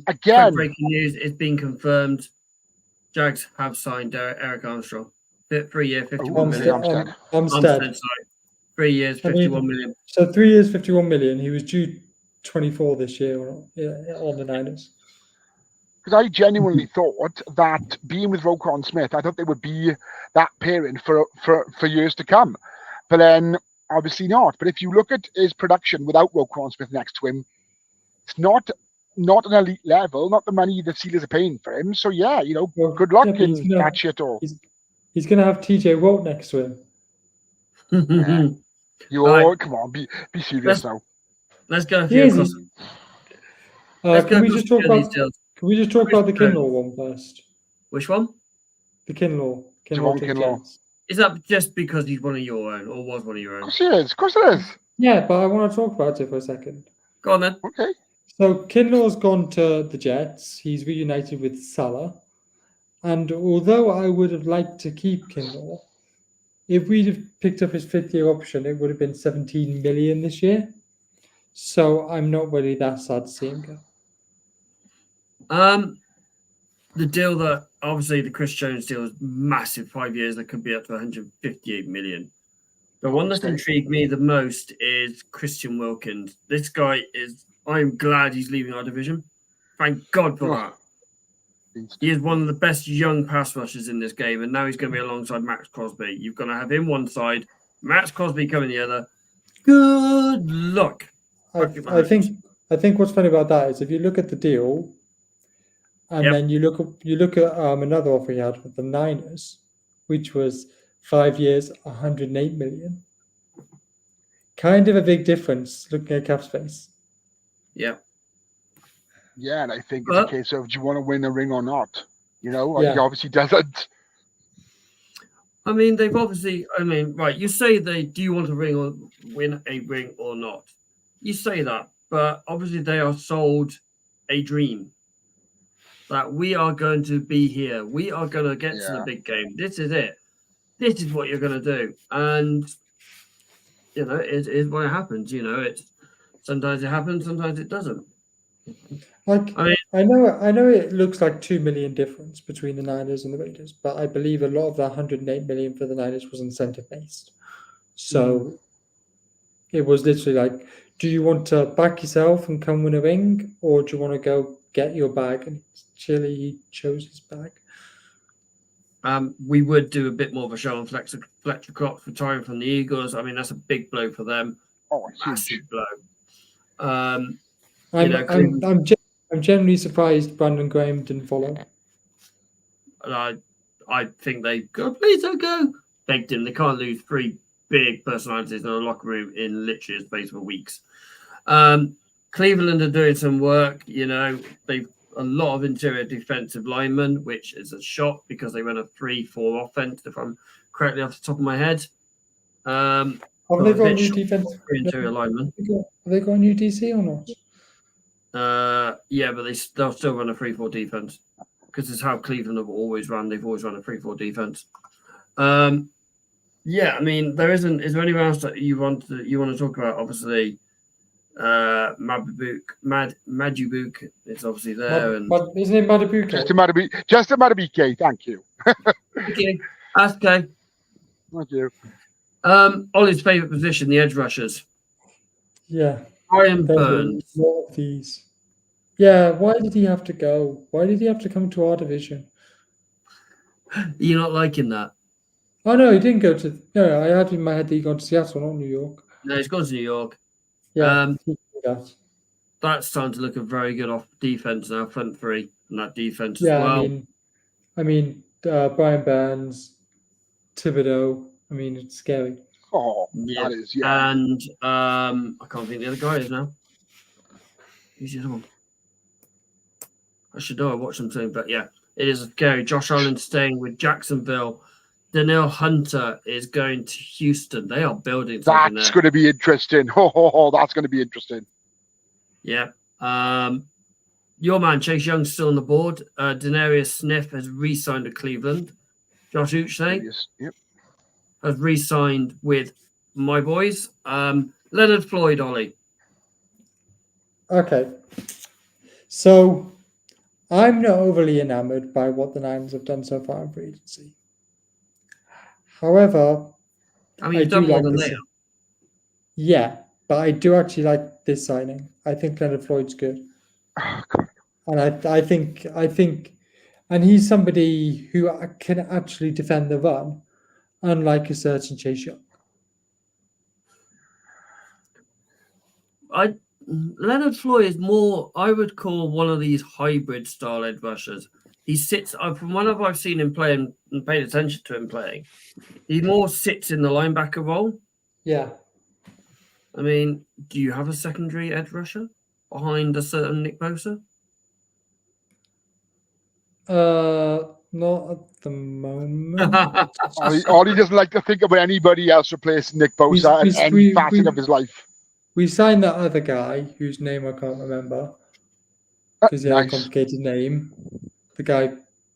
again, breaking news: it's been confirmed. Jags have signed Eric Armstrong. 3-year, 51 million. Armstead. Armstead. Sorry. 3 years, 51 million. So 3 years, 51 million. He was due 24 this year on the Niners. Because I genuinely thought that being with Roquan Smith, I thought they would be that pairing for years to come. But then obviously not. But if you look at his production without Roquan Smith next to him, it's not an elite level, not the money the Steelers are paying for him. So yeah, Well, good luck yeah, but in that shit all. He's going to have TJ Watt next to him. Right. Come on, be serious now. Let's go. Can we just talk about the Kinlaw one first? Which one? The Kinlaw. Javon Kinlaw. Is that just because he's one of your own, or was one of your own? Of course it is. Of course it is. Yeah, but I want to talk about it for a second. Go on then. Okay. So Kinlaw's gone to the Jets. He's reunited with Salah. And although I would have liked to keep Kinlaw, if we'd have picked up his 5th-year option, it would have been 17 million this year. So I'm not really that sad to see him go. The deal that obviously the Chris Jones deal is massive, 5 years that could be up to 158 million. The one that's intrigued me the most is Christian Wilkins. This guy I'm glad he's leaving our division. Thank God for that. He is one of the best young pass rushers in this game, and now he's going to be alongside Max Crosby. You're going to have him one side, Max Crosby coming the other. Good luck. I think what's funny about that is if you look at the deal, and then you look at another offer he had with the Niners, which was 5 years, 108 million. Kind of a big difference looking at cap space. Yeah. Yeah, and I think it's a case of do you want to win a ring or not? He obviously doesn't. I mean, right, you say do you want to win a ring or not? You say that, but obviously they are sold a dream that we are going to be here. We are going to get to the big game. This is it. This is what you're going to do. And, it is what it happens. It's sometimes it happens, sometimes it doesn't. I know it looks like 2 million difference between the Niners and the Raiders, but I believe a lot of the 108 million for the Niners was incentive based. So it was literally like, do you want to back yourself and come win a ring, or do you want to go get your bag? And clearly he chose his bag. We would do a bit more of a show on Fletcher Cox retiring from the Eagles. I mean, that's a big blow for them. Oh, massive blow. I'm generally surprised Brandon Graham didn't follow. I think they go. Please don't go. Begged him. They can't lose 3 big personalities in a locker room in literally a space of weeks. Cleveland are doing some work. They've a lot of interior defensive linemen, which is a shock because they run a 3-4 offense, if I'm correctly off the top of my head. Have they got a new defense? Interior linemen. Have they got a new DC or not? Yeah, but they'll still run a 3-4 defense because it's how Cleveland have always run. They've always run a 3-4 defense. Yeah, I mean, there isn't. Is there anyone else that you want to talk about? Obviously, Majubuk is obviously there, and Isn't it Madabuke? Just a Madubuike, thank you. okay, that's okay. Thank you. Ollie's favourite position, the edge rushers. Yeah. Brian There's Burns. a lot of these. Yeah, why did he have to go? Why did he have to come to our division? You're not liking that? Oh no, he didn't go to. No, I had in my head that he got to Seattle, not New York. No, he's gone to New York. Yeah, he did that. That's starting to look a very good off defense now, front three, and that defense as Yeah, well. I mean, Brian Burns, Thibodeau. I mean, it's scary. Oh, Yeah. that is, yeah. And I can't think the other guy is now. Who's the other one? I should know. I watched them soon, but yeah, it is scary. Josh Allen staying with Jacksonville. Danielle Hunter is going to Houston. They are building something That's there. going to be interesting. That's going to be interesting. Yeah. Your man, Chase Young's still on the board. Denarius Smith has re-signed with Cleveland. Josh Uche Yep. has re-signed with my boys. Leonard Floyd, Ollie. Okay. So I'm not overly enamored by what the Niners have done so far in free agency. However, I mean, you've done more than this. they have. Yeah, but I do actually like this signing. I think Leonard Floyd's good. Oh, God. And I think, and he's somebody who can actually defend the run, unlike a certain Chase Young. Leonard Floyd is more, I would call one of these hybrid style edge rushers. He sits, from whenever I've seen him play and paid attention to him playing, he more sits in the linebacker role. Yeah. I mean, do you have a secondary edge rusher behind a certain Nick Bosa? Not at the moment. Ollie doesn't like to think about anybody else replacing Nick Bosa in any facet of his life. We signed that other guy whose name I can't remember because he had a complicated name. The guy,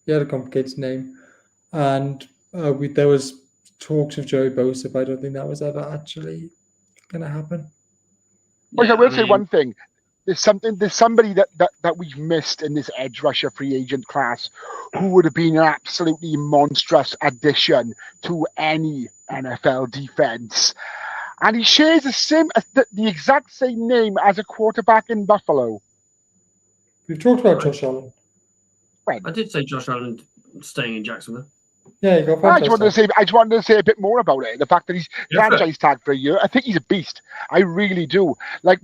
he had a complicated name, and there was talks of Joey Bosa, but I don't think that was ever actually going to happen. Yeah, I will say one thing. There's somebody that we've missed in this edge rusher free agent class who would have been an absolutely monstrous addition to any NFL defense. And he shares the exact same name as a quarterback in Buffalo. We've talked about Josh Allen. I did say Josh Allen staying in Jacksonville. Yeah, you got. I just wanted to say a bit more about it. The fact that he's franchise tagged for a year. I think he's a beast. I really do. Like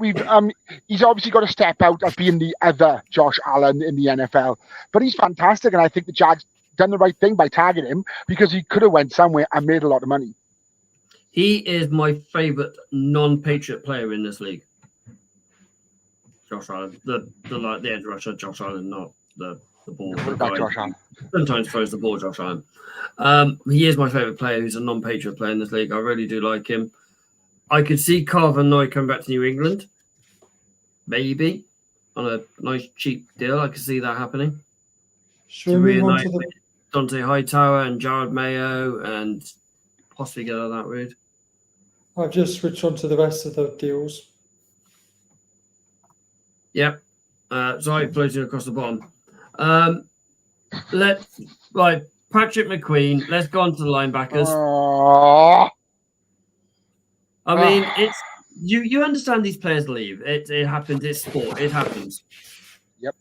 he's obviously got to step out as being the other Josh Allen in the NFL. But he's fantastic, and I think the Jags done the right thing by tagging him because he could have went somewhere and made a lot of money. He is my favorite non-Patriot player in this league. Josh Allen, the edge rusher, Josh Allen, not the ball. What about Josh Allen? Sometimes throws the ball, Josh Allen. He is my favorite player. Who's a non-Patriot player in this league. I really do like him. I could see Carver Noy come back to New England, maybe on a nice cheap deal. I could see that happening. Should we move on to Dante Hightower and Jared Mayo and possibly get on that route. I've just switched on to the rest of the deals. Yep. Sorry, floating across the bottom. Patrick McQueen. Let's go on to the linebackers. I mean, it's you understand these players leave. It happens. It's sport. It happens. Yep.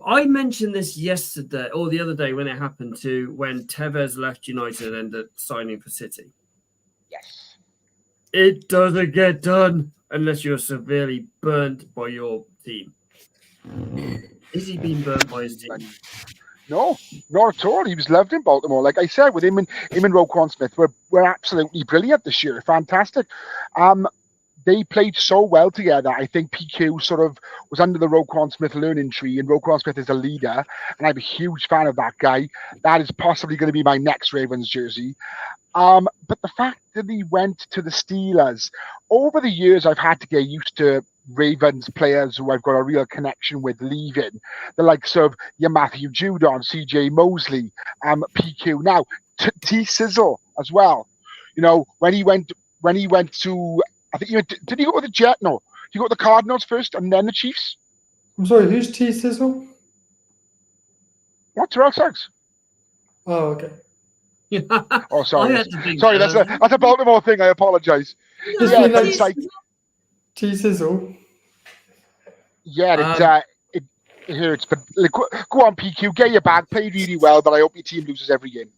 I mentioned this yesterday or the other day when it happened when Tevez left United and ended up signing for City. Yes. It doesn't get done unless you're severely burnt by your team. Is he being burnt by his team? No, not at all. He was loved in Baltimore. Like I said, with him and Roquan Smith, we're absolutely brilliant this year. Fantastic. They played so well together. I think PQ sort of was under the Roquan Smith learning tree, and Roquan Smith is a leader, and I'm a huge fan of that guy. That is possibly going to be my next Ravens jersey. But the fact that he went to the Steelers, over the years, I've had to get used to Ravens players who I've got a real connection with leaving. The likes of your Matthew Judon, CJ Mosley, PQ. Now, T Sizzle as well. You know, when he went to, I think did he go to the Jet? No, he got the Cardinals first and then the Chiefs. I'm sorry, who's T Sizzle? What, Terrell Suggs? Oh, okay. Oh, sorry. I had to think, Sorry, that's a Baltimore thing. I apologize. Just Yeah, mean but like it's like, T Sizzle. yeah, it hurts. But like, go on, PQ, get your bag, play really well. But I hope your team loses every game.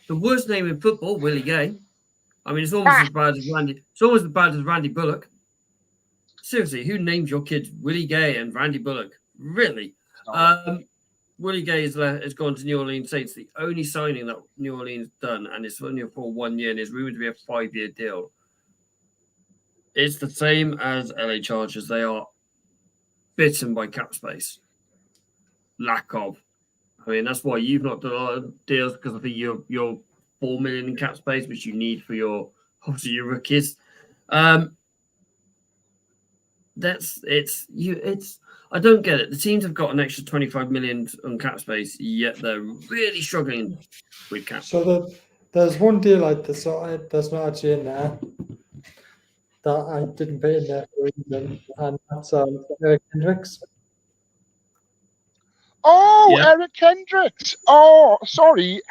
The worst name in football, Willie Gay. I mean, it's almost as bad as Randy. It's almost as bad as Randy Bullock. Seriously, who names your kids Willie Gay and Randy Bullock? Really? Willie Gay has gone to New Orleans Saints. The only signing that New Orleans done, and it's only for 1 year, and is rumored to be a 5-year deal. It's the same as LA Chargers. They are bitten by cap space. Lack of. I mean, that's why you've not done a lot of deals, because I think you're 4 million in cap space, which you need for your rookies. I don't get it. The teams have got an extra 25 million on cap space, yet they're really struggling with cap. So there's one deal that's not actually in there that I didn't put in there for a reason, and that's Eric Hendricks. Oh, Yeah. Eric Hendricks. Oh, sorry.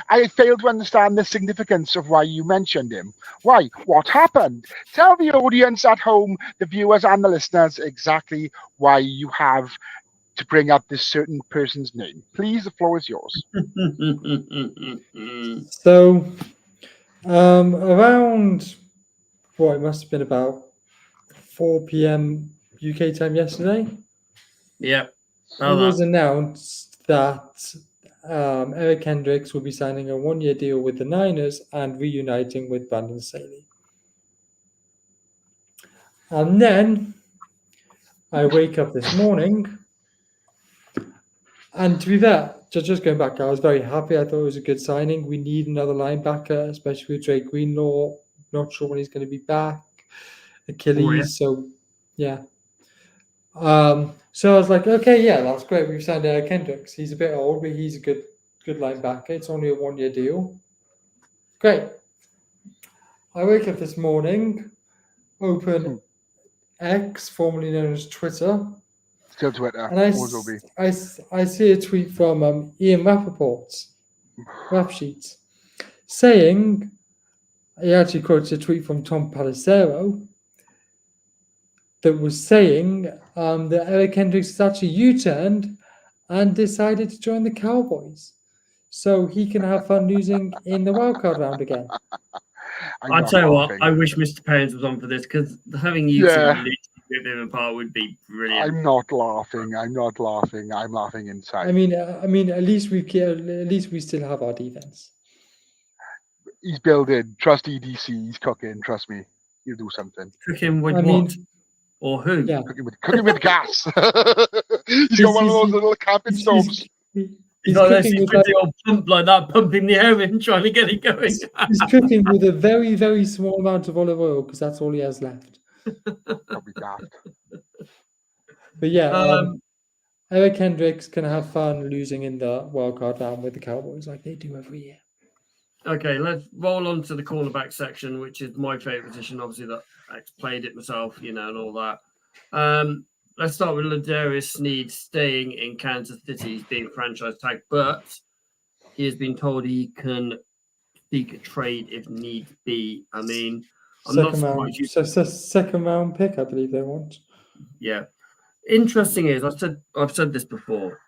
I failed to understand the significance of why you mentioned him. Why? What happened? Tell the audience at home, the viewers and the listeners, exactly why you have to bring up this certain person's name. Please, the floor is yours. So, around it must have been about 4 p.m. UK time yesterday. Yeah. It was announced that Eric Hendricks will be signing a 1-year deal with the Niners and reuniting with Brandon Staley. And then I wake up this morning, and to be fair, just going back, I was very happy. I thought it was a good signing. We need another linebacker, especially with Drake Greenlaw. Not sure when he's going to be back. Achilles, so yeah. So I was like, okay, yeah, that's great. We've signed Eric Hendricks. He's a bit old, but he's a good linebacker. It's only a 1-year deal. Great. I wake up this morning, open X, formerly known as Twitter. Still Twitter. And I see a tweet from Ian Rappaport's Rap Sheets saying, he actually quotes a tweet from Tom Pelissero that was saying that Eric Hendricks has actually U-turned and decided to join the Cowboys, so he can have fun losing in the wildcard round again. I'll tell you what, I wish Mr. Pounds was on for this, because having you two literally rip him apart would be brilliant. I'm not laughing. I'm laughing inside. I mean, at least we still have our defense. He's building. Trust EDC. He's cooking. Trust me. He'll do something. Cooking with what? Or who? Yeah. Cooking with gas. He's got one of those little camping stoves. He's got this pretty old pump like that, pumping the air in, trying to get it going. He's cooking with a very, very small amount of olive oil, because that's all he has left. Probably daft. But yeah, Eric Hendricks can have fun losing in the wildcard round with the Cowboys like they do every year. Okay, let's roll on to the cornerback section, which is my favourite position. Obviously, that I played it myself, and all that. Let's start with Ladarius Sneed staying in Kansas City. He's being franchise tagged, but he has been told he can seek a trade if need be. I mean, second round pick, I believe they want. Yeah. Interesting is, I've said this before.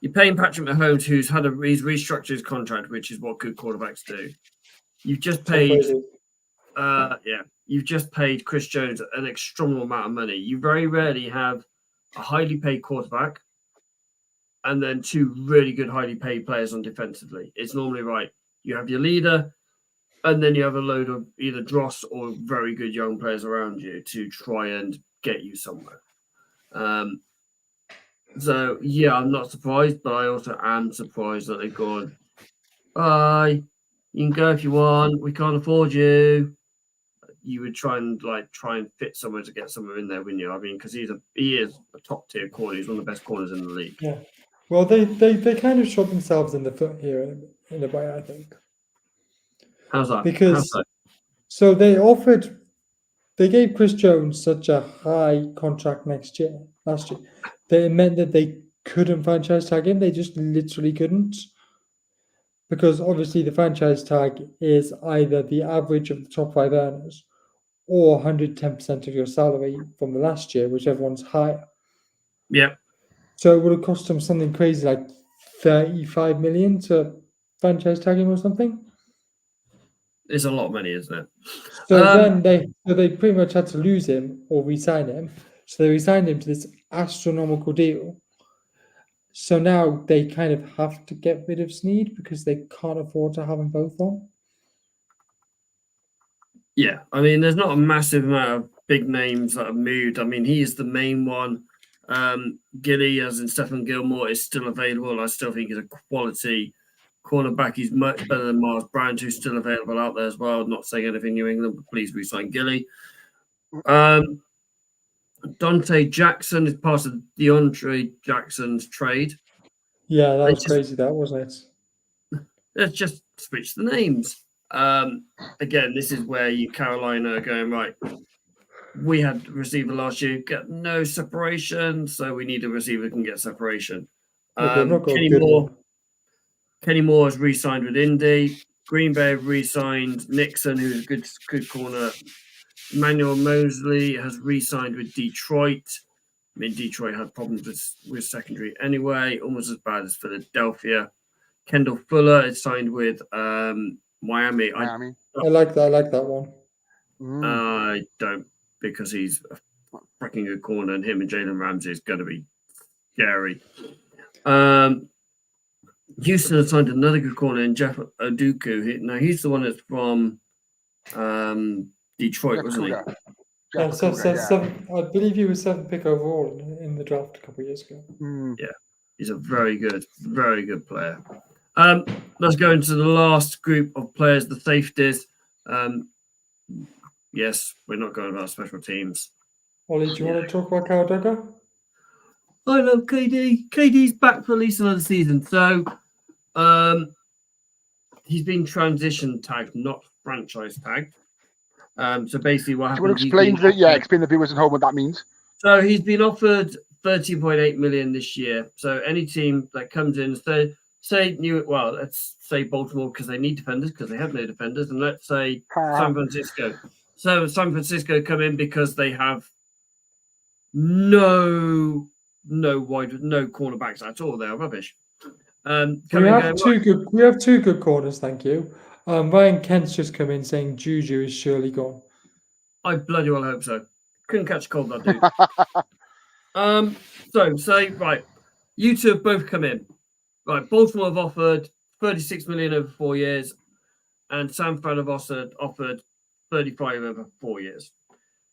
You're paying Patrick Mahomes, he's restructured his contract, which is what good quarterbacks do. You've just paid, you've just paid Chris Jones an extraordinary amount of money. You very rarely have a highly paid quarterback and then two really good, highly paid players on defensively. It's normally right. You have your leader, and then you have a load of either dross or very good young players around you to try and get you somewhere. So, yeah, I'm not surprised, but I also am surprised that they've gone, bye, you can go if you want, we can't afford you. You would try and fit somewhere to get somewhere in there, wouldn't you? I mean, because he is a top tier corner. He's one of the best corners in the league. Yeah. Well, they kind of shot themselves in the foot here in a way, I think. How's that? Because How's that? so they gave Chris Jones such a high contract last year, that it meant that they couldn't franchise tag him. They just literally couldn't. Because obviously the franchise tag is either the average of the top 5 earners or 110% of your salary from the last year, whichever one's higher. Yeah. So it would have cost them something crazy like 35 million to franchise tag him or something. It's a lot of money, isn't it? So then they pretty much had to lose him or re-sign him. So they re-signed him to this astronomical deal. So now they kind of have to get rid of Snead because they can't afford to have them both on. Yeah, I mean, there's not a massive amount of big names that have moved. I mean, he is the main one. Gilly, as in Stephen Gilmore, is still available. I still think he's a quality cornerback. He's much better than Miles Brand, who's still available out there as well. I'm not saying anything New England, but please re-sign Gilly. Dante Jackson is part of DeAndre Jackson's trade. Yeah, that was crazy, that wasn't it? Let's just switch the names. Again, this is where you Carolina are going, right, we had a receiver last year, get no separation, so we need a receiver who can get separation. Kenny Moore has re-signed with Indy. Green Bay have re-signed Nixon, who's a good corner. Emmanuel Mosley has re-signed with Detroit. I mean, Detroit had problems with secondary anyway, almost as bad as Philadelphia. Kendall Fuller is signed with Miami. I like that one. I don't, because he's a freaking good corner, and him and Jalen Ramsey is going to be scary. Houston has signed another good corner in Jeff Oduku. Now he's the one that's from Detroit, wasn't he? I believe he was 7th pick overall in the draft a couple of years ago. Yeah, he's a very good player. Let's go into the last group of players, the safeties. Yes, we're not going about special teams. Ollie, do you want to talk about Kyle Duggar? I love KD. KD's back for at least another season. So he's been transition tagged, not franchise tagged. So basically what happened... explain the viewers at home what that means. So he's been offered $30.8 million this year. So any team that comes in, let's say Baltimore, because they need defenders, because they have no defenders, and let's say San Francisco. So San Francisco come in because they have no cornerbacks at all. They are rubbish. We have two good corners, thank you. Ryan Kent's just come in saying Juju is surely gone. I bloody well hope so. Couldn't catch a cold, that dude. So say, right, you two have both come in. Right, Baltimore have offered $36 million over 4 years, and San Fran have offered $35 over 4 years.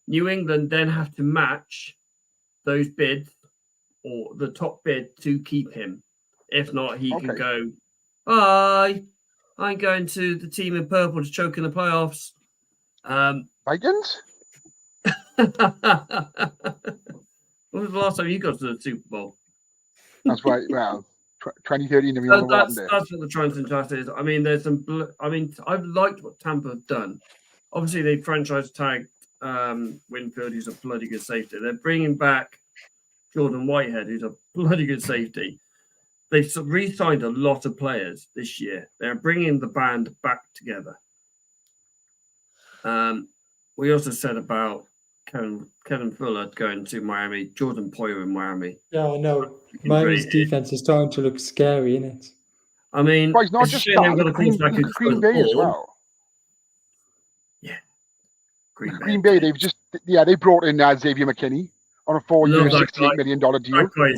New England then have to match those bids, or the top bid, to keep him. If not, he can go, bye. I'm going to the team in purple to choke in the playoffs. Vikings? When was the last time you got to the Super Bowl? That's right. Well, 2013. That's what the transition is. I mean, there's some. I've liked what Tampa have done. Obviously, they franchise tagged Winfield, who's a bloody good safety. They're bringing back Jordan Whitehead, who's a bloody good safety. They've re-signed a lot of players this year. They're bringing the band back together. We also said about Kevin Fuller going to Miami, Jordan Poyer in Miami. Yeah, I know. Miami's defense is starting to look scary, isn't it? I mean, it's not just that. Green Bay as well. Yeah. Green Bay, they brought in Xavier McKinney on a 4-year, $68 million deal. That guy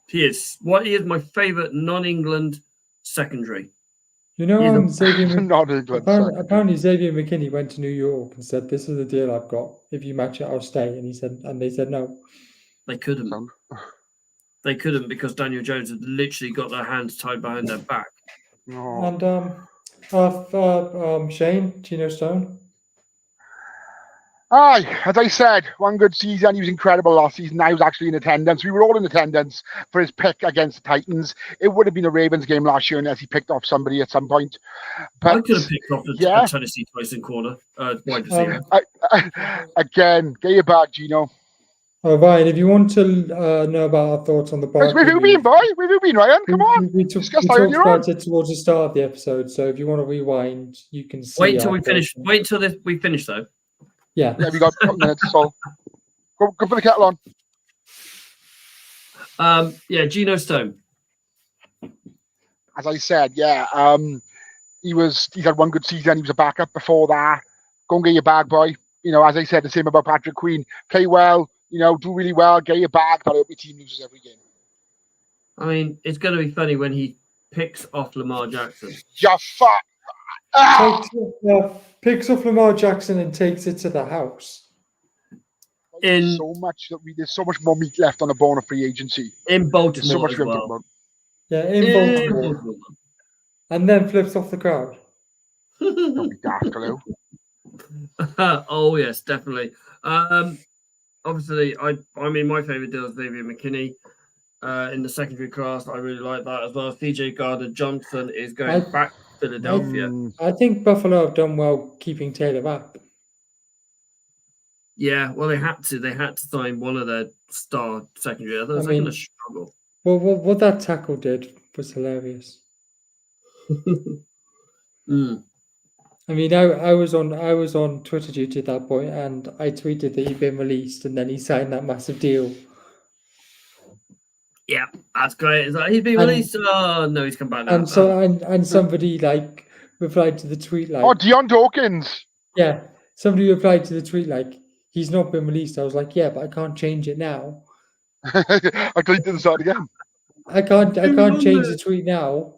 he is my favorite non-England secondary. You know, apparently Xavier McKinney went to New York and said, "This is the deal I've got. If you match it, I'll stay." And they said no. They couldn't. They couldn't because Daniel Jones had literally got their hands tied behind their back. And Shane, Geno Stone. Aye, as I said, one good season. He was incredible last season. I was actually in attendance. We were all in attendance for his pick against the Titans. It would have been a Ravens game last year unless he picked off somebody at some point. But I could have picked off yeah. a Tennessee Tyson corner. Wide receiver. Again, get your back, Gino. Ryan, if you want to know about our thoughts on the Where Barkley have you been, boy? Where have you been, Ryan? Come on. We Discuss talked that on your about own. it towards the start of the episode, so if you want to rewind, you can see. Wait till our we finish. thoughts. Wait till we finish though. Yeah. Yeah, we got a couple minutes, so go for the kettle on. Yeah, Geno Stone. As I said, yeah, he's had one good season. He was a backup before that. Go and get your bag, boy. You know, as I said, the same about Patrick Queen. Play well, you know, do really well, get your bag, but I hope your team loses every game. I mean, it's going to be funny when he picks off Lamar Jackson. Yeah, fuck. Ah! Picks up Lamar Jackson and takes it to the house. In- There's so much more meat left on the bone of free agency. In Baltimore There's so much as to talk well. about. Yeah, in Baltimore. And then flips off the crowd. Don't be daft, hello. Oh yes, definitely. Obviously, I mean, my favorite deal is Xavier McKinney in the secondary class. I really like that as well. CJ Gardner-Johnson is going back to Philadelphia. I think Buffalo have done well keeping Taylor back. Yeah, well, they had to. They had to sign one of their star secondary. Otherwise, they're going to struggle. Well, what that tackle did was hilarious. I mean, I was on Twitter duty at that point, and I tweeted that he'd been released, and then he signed that massive deal. Yeah, that's great. Is that he's been released? Oh no, he's come back now. And so and somebody like replied to the tweet like, "Oh, Deion Dawkins." Yeah, somebody replied to the tweet like, "He's not been released." I was like, "Yeah, but I can't change it now." I deleted the site again. I can't change the tweet now.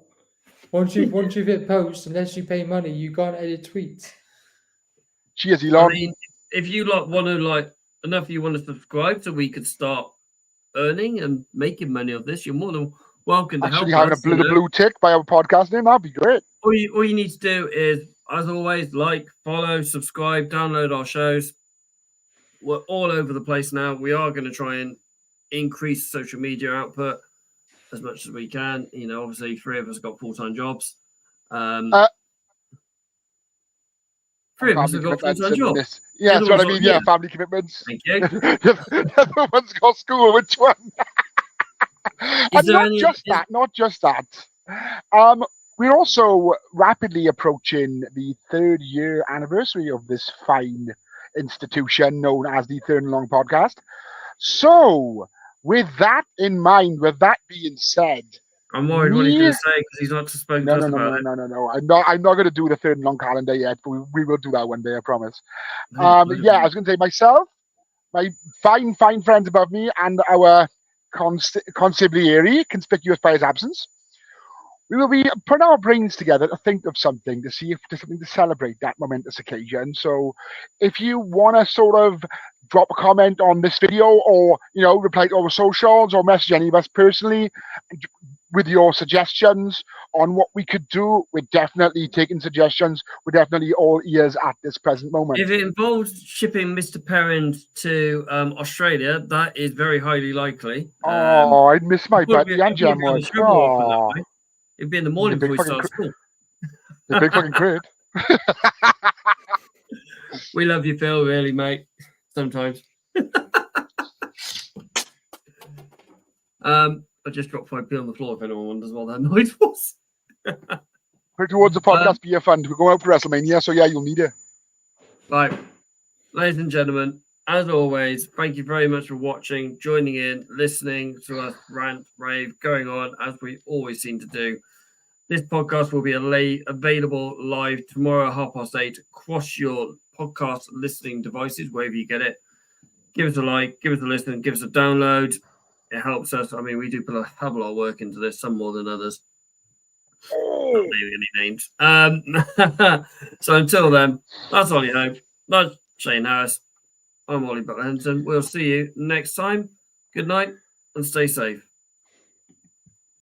Once you've hit post, unless you pay money, you can't edit tweets. Cheers, Elon. I mean, if you want to enough, you want to subscribe so we could start earning and making money of this, you're more than welcome to help us. Actually, having a blue tick by our podcast name, that'd be great. All you need to do is, as always, like, follow, subscribe, download our shows. We're all over the place now. We are going to try and increase social media output as much as we can. You know, obviously, 3 of us got full-time jobs. 3 of us have got full-time jobs. Yeah, that's what I mean. Yeah, family commitments. Thank you. The other one's got school. Which one? And not just that. We're also rapidly approaching the 3rd year anniversary of this fine institution known as the Third and Long Podcast. So, with that in mind, with that being said, I'm worried what he's going to say because he's not spoken to us about it. No. I'm not going to do the Third and Long calendar yet, but we will do that one day, I promise. Yeah, I was going to say myself, my fine friends above me, and our consigliere, conspicuous by his absence. We will be putting our brains together to think of something, to see if there's something to celebrate that momentous occasion. So if you want to sort of drop a comment on this video or, reply to our socials or message any of us personally with your suggestions on what we could do, we're definitely taking suggestions. We're definitely all ears at this present moment. If it involves shipping Mr. Perrin to Australia, that is very highly likely. I'd miss my buddy and Jam one. It'd be in the morning before we start school. The big fucking crib. We love you, Phil, really, mate. Sometimes. I just dropped 5p on the floor if anyone wonders what that noise was. We're towards the podcast beer fund. We're going out for WrestleMania, so yeah, you'll need it. Right. Ladies and gentlemen, as always, thank you very much for watching, joining in, listening to us rant, rave, going on, as we always seem to do. This podcast will be available live tomorrow at 8:30 across your podcast listening devices, wherever you get it. Give us a like, give us a listen, give us a download. It helps us. I mean, we do put a hell of a lot of work into this, some more than others. Not naming any names. So until then, that's Ollie Hope. That's Shane Harris. I'm Ollie Butler Henson. We'll see you next time. Good night and stay safe.